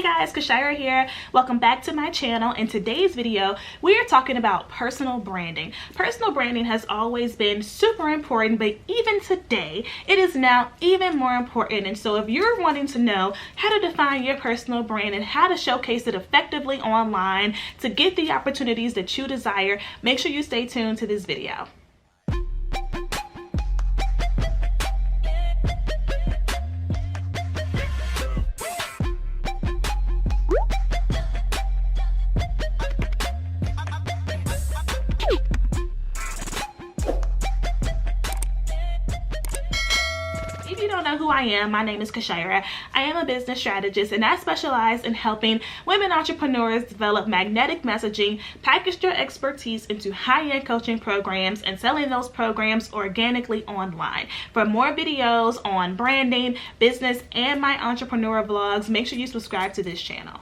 guys, Kashira here. Welcome back to my channel. In today's video, we are talking about personal branding. Personal branding has always been super important, but even today, it is now even more important. And so if you're wanting to know how to define your personal brand and how to showcase it effectively online to get the opportunities that you desire, make sure you stay tuned to this video. If you don't know who I am, my name is Kashira. I am a business strategist and I specialize in helping women entrepreneurs develop magnetic messaging, package their expertise into high-end coaching programs, and selling those programs organically online. For more videos on branding, business, and my entrepreneur vlogs, make sure you subscribe to this channel.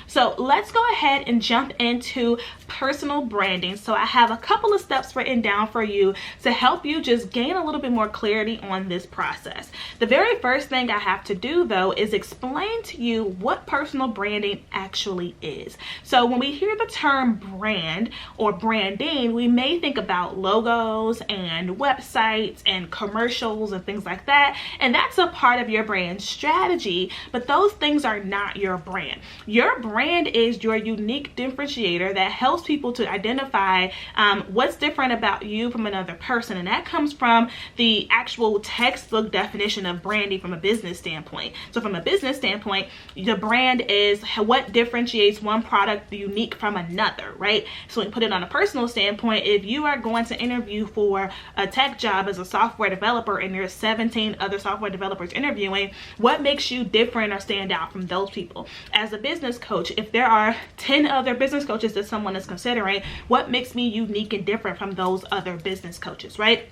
So let's go ahead and jump into personal branding. So I have a couple of steps written down for you to help you just gain a little bit more clarity on this process. The very first thing I have to do though is explain to you what personal branding actually is. So when we hear the term brand or branding, we may think about logos and websites and commercials and things like that. And that's a part of your brand strategy, but those things are not your brand. Your brand is your unique differentiator that helps people to identify what's different about you from another person, and that comes from the actual textbook definition of branding from a business standpoint. So from a business standpoint, the brand is what differentiates one product unique from another, right? So when you put it on a personal standpoint, if you are going to interview for a tech job as a software developer and there's 17 other software developers interviewing, what makes you different or stand out from those people? As a business coach, if there are 10 other business coaches that someone is considering, what makes me unique and different from those other business coaches, right?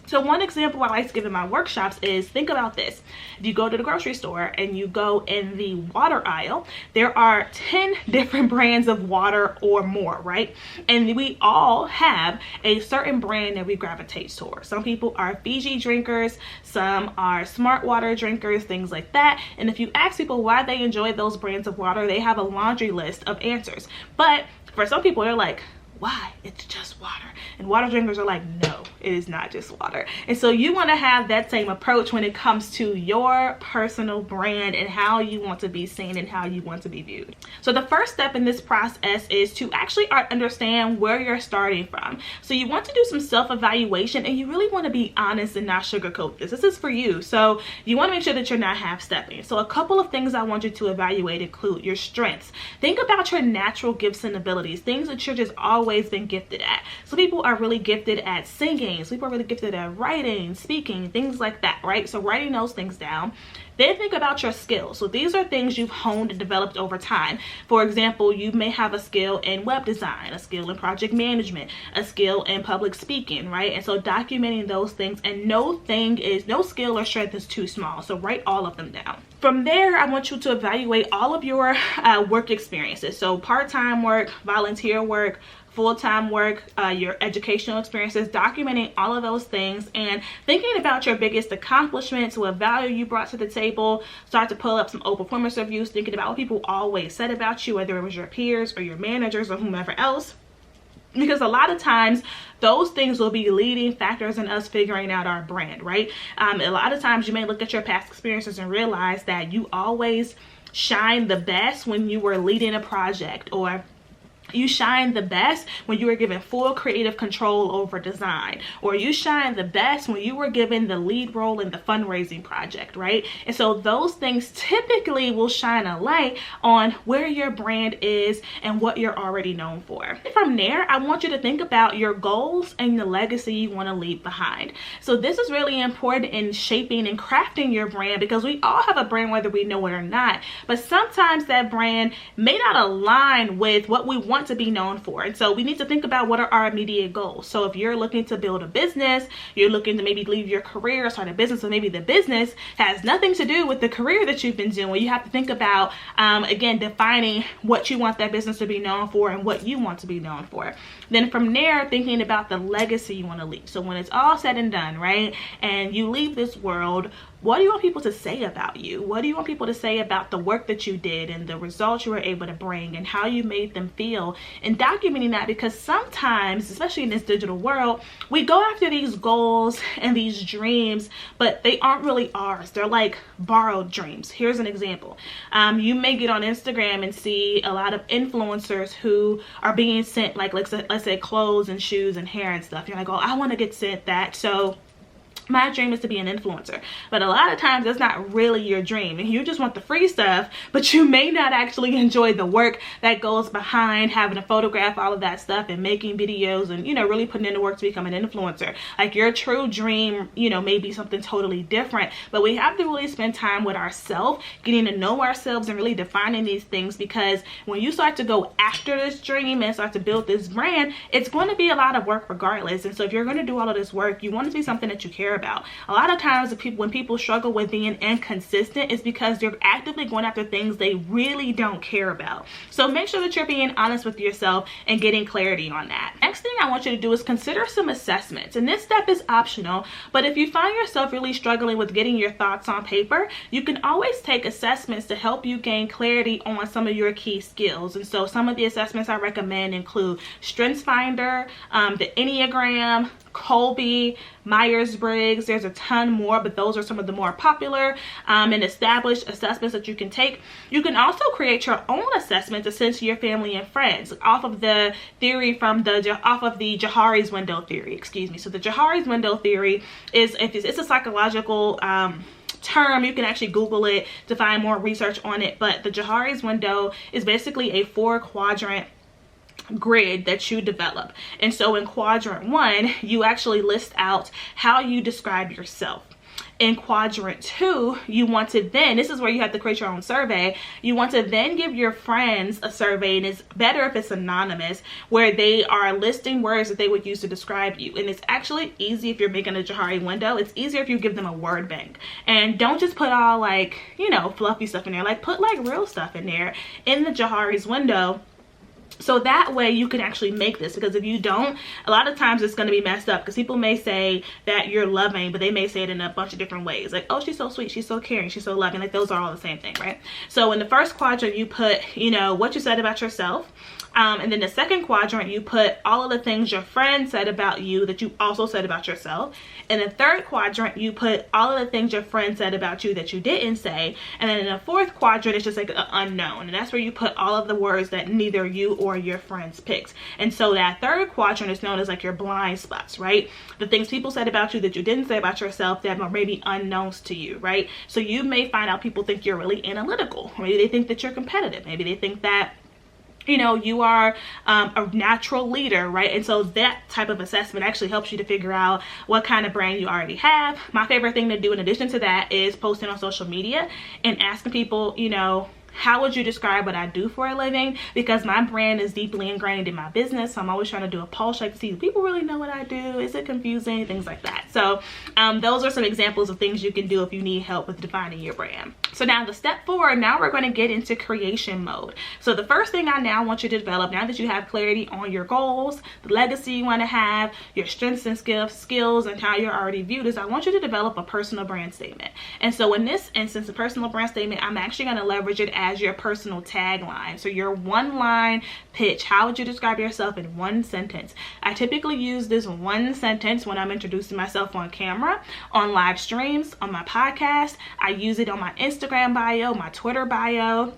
So one example I like to give in my workshops is, think about this. If you go to the grocery store and you go in the water aisle, there are 10 different brands of water or more, right? And we all have a certain brand that we gravitate towards. Some people are Fiji drinkers, some are smart water drinkers, things like that. And if you ask people why they enjoy those brands of water, they have a laundry list of answers. But for some people, they're like, why? It's just water. And water drinkers are like, no, it is not just water. And so you want to have that same approach when it comes to your personal brand and how you want to be seen and how you want to be viewed. So the first step in this process is to actually understand where you're starting from. So you want to do some self-evaluation, and you really want to be honest and not sugarcoat this. This is for you. So you want to make sure that you're not half-stepping. So a couple of things I want you to evaluate include your strengths. Think about your natural gifts and abilities, things that you're just always been gifted at. Some people are really gifted at singing. Some people are really gifted at writing, speaking, things like that, right? So writing those things down. Then think about your skills. So these are things you've honed and developed over time. For example, you may have a skill in web design, a skill in project management, a skill in public speaking, right? And so documenting those things, and no skill or strength is too small. So write all of them down. From there, I want you to evaluate all of your work experiences. So part-time work, volunteer work, full-time work, your educational experiences, documenting all of those things and thinking about your biggest accomplishments, what value you brought to the table. Start to pull up some old performance reviews, thinking about what people always said about you, whether it was your peers or your managers or whomever else. Because a lot of times those things will be leading factors in us figuring out our brand, right? A lot of times you may look at your past experiences and realize that you always shine the best when you were leading a project, or you shine the best when you were given full creative control over design, or you shine the best when you were given the lead role in the fundraising project, right? And so those things typically will shine a light on where your brand is and what you're already known for. From there, I want you to think about your goals and the legacy you want to leave behind. So this is really important in shaping and crafting your brand, because we all have a brand whether we know it or not, but sometimes that brand may not align with what we want to be known for. And so we need to think about what are our immediate goals. So if you're looking to build a business, you're looking to maybe leave your career, start a business, or maybe the business has nothing to do with the career that you've been doing, you have to think about, again, defining what you want that business to be known for and what you want to be known for. Then from there, thinking about the legacy you want to leave. So when it's all said and done, right, and you leave this world, what do you want people to say about you? What do you want people to say about the work that you did and the results you were able to bring and how you made them feel? And documenting that, because sometimes, especially in this digital world, we go after these goals and these dreams, but they aren't really ours. They're like borrowed dreams. Here's an example. You may get on Instagram and see a lot of influencers who are being sent, like, let's say clothes and shoes and hair and stuff. You're like, oh, I want to get sent that. So my dream is to be an influencer. But a lot of times that's not really your dream, and you just want the free stuff, but you may not actually enjoy the work that goes behind having to photograph all of that stuff and making videos and, you know, really putting in the work to become an influencer. Like, your true dream, you know, may be something totally different, but we have to really spend time with ourselves, getting to know ourselves and really defining these things, because when you start to go after this dream and start to build this brand, it's going to be a lot of work regardless. And so if you're going to do all of this work, you want it to be something that you care about. A lot of times when people struggle with being inconsistent, it's because they're actively going after things they really don't care about. So make sure that you're being honest with yourself and getting clarity on that. Next thing I want you to do is consider some assessments, and this step is optional, but if you find yourself really struggling with getting your thoughts on paper, you can always take assessments to help you gain clarity on some of your key skills. And so some of the assessments I recommend include StrengthsFinder, the Enneagram, Kolbe, Myers-Briggs. There's a ton more, but those are some of the more popular and established assessments that you can take. You can also create your own assessment to send to your family and friends off of the theory from the Johari's window theory, excuse me. So the Johari's window theory is, it's a psychological term. You can actually Google it to find more research on it, but the Johari's window is basically a 4-quadrant grid that you develop. And so in quadrant 1, you actually list out how you describe yourself. In quadrant 2, you want to then, this is where you have to create your own survey, you want to then give your friends a survey, and it's better if it's anonymous, where they are listing words that they would use to describe you. And it's actually easy if you're making a Johari window. It's easier if you give them a word bank. And don't just put all, like, you know, fluffy stuff in there. Like, put like real stuff in there in the Johari's window. So that way you can actually make this, because if you don't, a lot of times it's going to be messed up, because people may say that you're loving, but they may say it in a bunch of different ways. Like, oh, she's so sweet, she's so caring, she's so loving. Like, those are all the same thing, right? So in the first quadrant, you put, you know, what you said about yourself. And then the second quadrant, you put all of the things your friend said about you that you also said about yourself. In the third quadrant, you put all of the things your friend said about you that you didn't say. And then in the fourth quadrant, it's just like an unknown. And that's where you put all of the words that neither you or your friends picked. And so that third quadrant is known as like your blind spots, right? The things people said about you that you didn't say about yourself that are maybe unknowns to you, right? So you may find out people think you're really analytical. Maybe they think that you're competitive. Maybe they think that, you know, you are a natural leader, right? And so that type of assessment actually helps you to figure out what kind of brand you already have. My favorite thing to do in addition to that is posting on social media and asking people, you know, how would you describe what I do for a living? Because my brand is deeply ingrained in my business. So I'm always trying to do a pulse check to see, do people really know what I do? Is it confusing? Things like that. So those are some examples of things you can do if you need help with defining your brand. So now the step 4, now we're going to get into creation mode. So the first thing I now want you to develop, now that you have clarity on your goals, the legacy you want to have, your strengths and skills, and how you're already viewed, is I want you to develop a personal brand statement. And so in this instance, a personal brand statement, I'm actually going to leverage it as your personal tagline. So your one-line pitch, how would you describe yourself in one sentence? I typically use this one sentence when I'm introducing myself on camera, on live streams, on my podcast. I use it on my Instagram bio, my Twitter bio.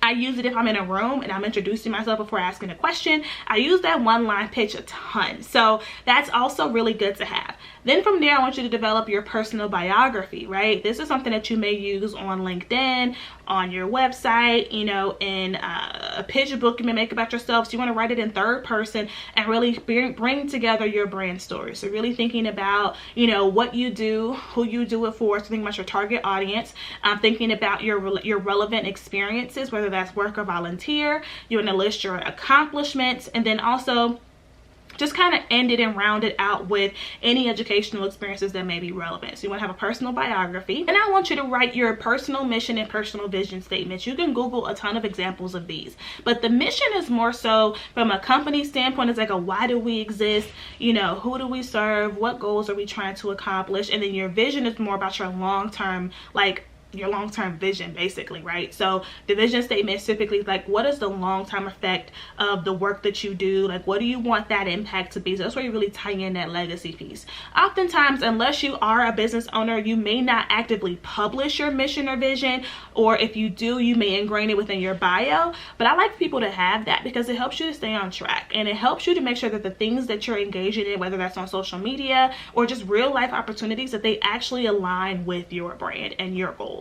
I use it if I'm in a room and I'm introducing myself before asking a question. I use that one-line pitch a ton. So that's also really good to have. Then from there, I want you to develop your personal biography, right? This is something that you may use on LinkedIn, on your website, you know, in a picture book you may make about yourself. So you want to write it in third person and really bring together your brand story. So really thinking about, you know, what you do, who you do it for, so thinking about your target audience, thinking about your relevant experiences, whether that's work or volunteer. You want to list your accomplishments, and then also just kind of end it and round it out with any educational experiences that may be relevant. So you want to have a personal biography, and I want you to write your personal mission and personal vision statements. You can Google a ton of examples of these, but the mission is more so from a company standpoint. It's like a why do we exist, you know, who do we serve, what goals are we trying to accomplish, and then your vision is more about your long-term, like your long-term vision, basically, right? So the vision statement is typically like, what is the long-term effect of the work that you do? Like, what do you want that impact to be? So that's where you really tie in that legacy piece. Oftentimes, unless you are a business owner, you may not actively publish your mission or vision, or if you do, you may ingrain it within your bio. But I like people to have that because it helps you to stay on track, and it helps you to make sure that the things that you're engaging in, whether that's on social media or just real life opportunities, that they actually align with your brand and your goals.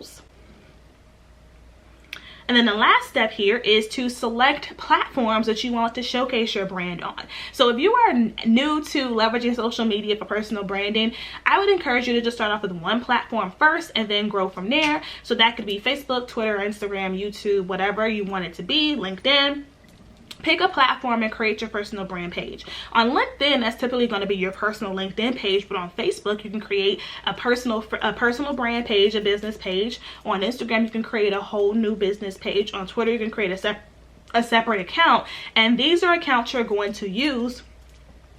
And then the last step here is to select platforms that you want to showcase your brand on. So if you are new to leveraging social media for personal branding, I would encourage you to just start off with one platform first and then grow from there. So that could be Facebook, Twitter, Instagram, YouTube, whatever you want it to be, LinkedIn. Pick a platform and create your personal brand page. On LinkedIn, that's typically going to be your personal LinkedIn page, but on Facebook, you can create a personal brand page, a business page. On Instagram, you can create a whole new business page. On Twitter, you can create a separate account, and these are accounts you're going to use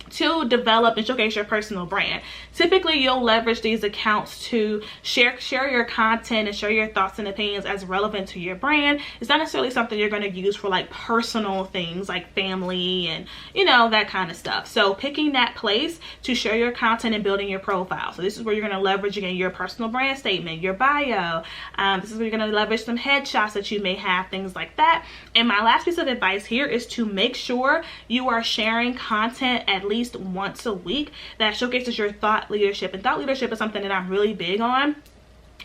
to develop and showcase your personal brand. Typically, you'll leverage these accounts to share your content and share your thoughts and opinions as relevant to your brand. It's not necessarily something you're going to use for like personal things like family and, you know, that kind of stuff. So picking that place to share your content and building your profile. So this is where you're going to leverage, again, your personal brand statement, your bio. This is where you're going to leverage some headshots that you may have, things like that. And my last piece of advice here is to make sure you are sharing content at least once a week that showcases your thought leadership. And thought leadership is something that I'm really big on.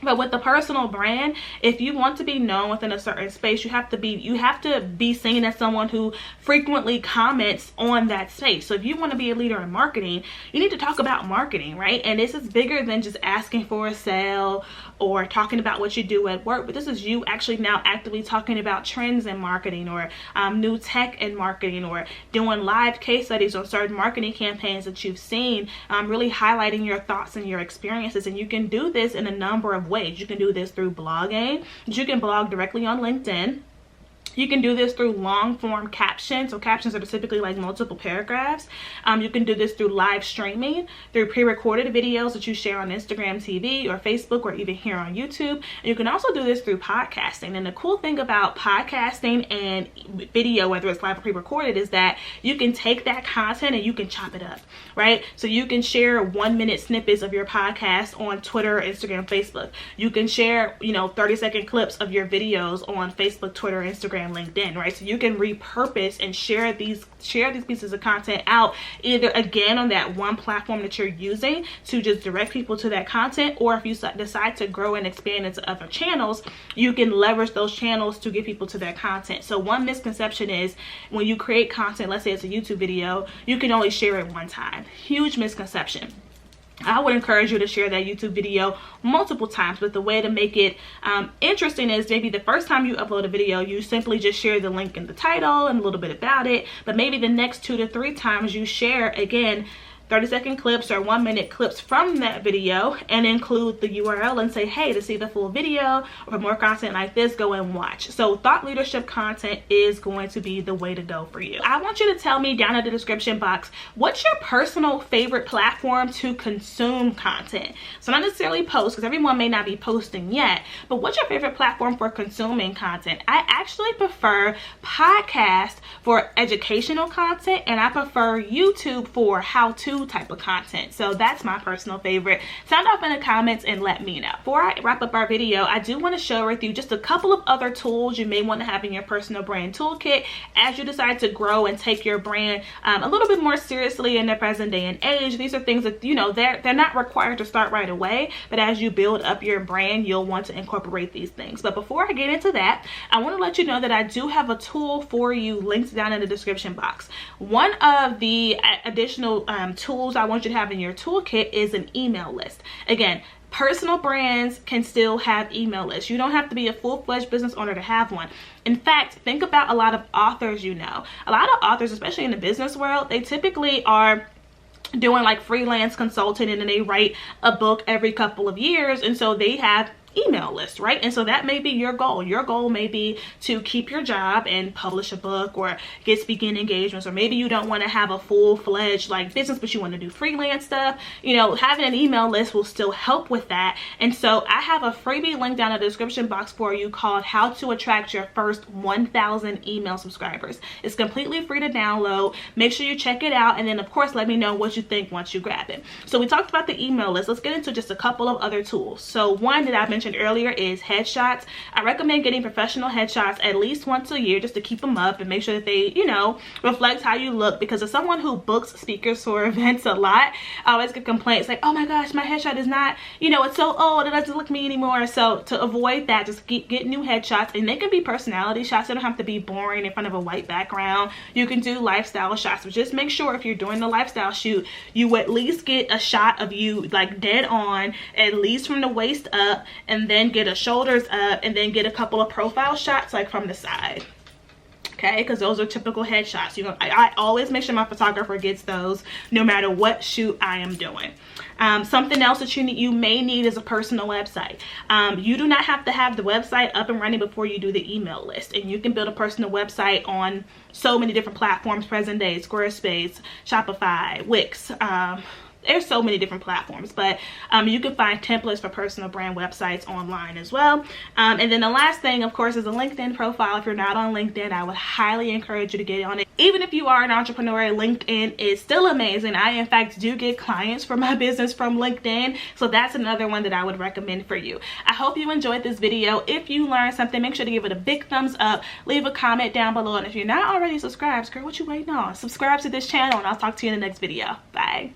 But with the personal brand, if you want to be known within a certain space, you have to be seen as someone who frequently comments on that space. So if you want to be a leader in marketing, you need to talk about marketing, right? And this is bigger than just asking for a sale or talking about what you do at work, but this is you actually now actively talking about trends in marketing or new tech in marketing, or doing live case studies on certain marketing campaigns that you've seen, really highlighting your thoughts and your experiences. And you can do this in a number of ways. You can do this through blogging. You can blog directly on LinkedIn. You can do this through long form captions. So captions are typically like multiple paragraphs. You can do this through live streaming, through pre-recorded videos that you share on Instagram TV or Facebook or even here on YouTube. And you can also do this through podcasting. And the cool thing about podcasting and video, whether it's live or pre-recorded, is that you can take that content and you can chop it up, right? So you can share 1-minute snippets of your podcast on Twitter, Instagram, Facebook. You can share, 30-second clips of your videos on Facebook, Twitter, Instagram, LinkedIn, right? So you can repurpose and share these pieces of content out, either again on that one platform that you're using to just direct people to that content, or if you decide to grow and expand into other channels, you can leverage those channels to get people to that content. So one misconception is when you create content, let's say it's a YouTube video, you can only share it one time. Huge misconception. I would encourage you to share that YouTube video multiple times, but the way to make it interesting is maybe the first time you upload a video, you simply just share the link in the title and a little bit about it, but maybe the next 2 to 3 times you share, again, 30-second clips or 1-minute clips from that video and include the URL and say, hey, to see the full video or for more content like this, go and watch. So thought leadership content is going to be the way to go for you. I want you to tell me down in the description box, what's your personal favorite platform to consume content? So not necessarily post, because everyone may not be posting yet, but what's your favorite platform for consuming content? I actually prefer podcast for educational content, and I prefer YouTube for how-to type of content. So that's my personal favorite. Sound off in the comments and let me know. Before I wrap up our video, I do want to share with you just a couple of other tools you may want to have in your personal brand toolkit as you decide to grow and take your brand a little bit more seriously in the present day and age. These are things that, they're not required to start right away, but as you build up your brand, you'll want to incorporate these things. But before I get into that, I want to let you know that I do have a tool for you linked down in the description box. One of the additional tools I want you to have in your toolkit is an email list. Again, personal brands can still have email lists. You don't have to be a full-fledged business owner to have one. In fact, think about a lot of authors you know. A lot of authors, especially in the business world, they typically are doing like freelance consulting, and then they write a book every couple of years, and so they have email list, right? And so that may be your goal. Your goal may be to keep your job and publish a book or get speaking engagements, or maybe you don't want to have a full-fledged like business, but you want to do freelance stuff. You know, having an email list will still help with that. And so I have a freebie link down in the description box for you called How to Attract Your First 1,000 Email Subscribers. It's completely free to download. Make sure you check it out, and then of course let me know what you think once you grab it. So we talked about the email list. Let's get into just a couple of other tools. So one that I mentioned earlier is headshots. I recommend getting professional headshots at least once a year just to keep them up and make sure that they, you know, reflect how you look, because as someone who books speakers for events a lot, I always get complaints like, oh my gosh, my headshot is not, you know, it's so old, it doesn't look me anymore. So to avoid that, just get new headshots, and they can be personality shots. They don't have to be boring in front of a white background. You can do lifestyle shots, but just make sure if you're doing the lifestyle shoot, you at least get a shot of you like dead on, at least from the waist up, and then get a shoulders up, and then get a couple of profile shots like from the side. Okay, because those are typical headshots. You know, I always make sure my photographer gets those no matter what shoot I am doing. Something else that you may need is a personal website. You do not have to have the website up and running before you do the email list, and you can build a personal website on so many different platforms present day: Squarespace, Shopify, Wix. There's so many different platforms, but you can find templates for personal brand websites online as well. And then the last thing, of course, is a LinkedIn profile. If you're not on LinkedIn, I would highly encourage you to get on it. Even if you are an entrepreneur, LinkedIn is still amazing. I, in fact, do get clients for my business from LinkedIn, so that's another one that I would recommend for you. I hope you enjoyed this video. If you learned something, make sure to give it a big thumbs up. Leave a comment down below, and if you're not already subscribed, girl, what you waiting on? Subscribe to this channel, and I'll talk to you in the next video. Bye.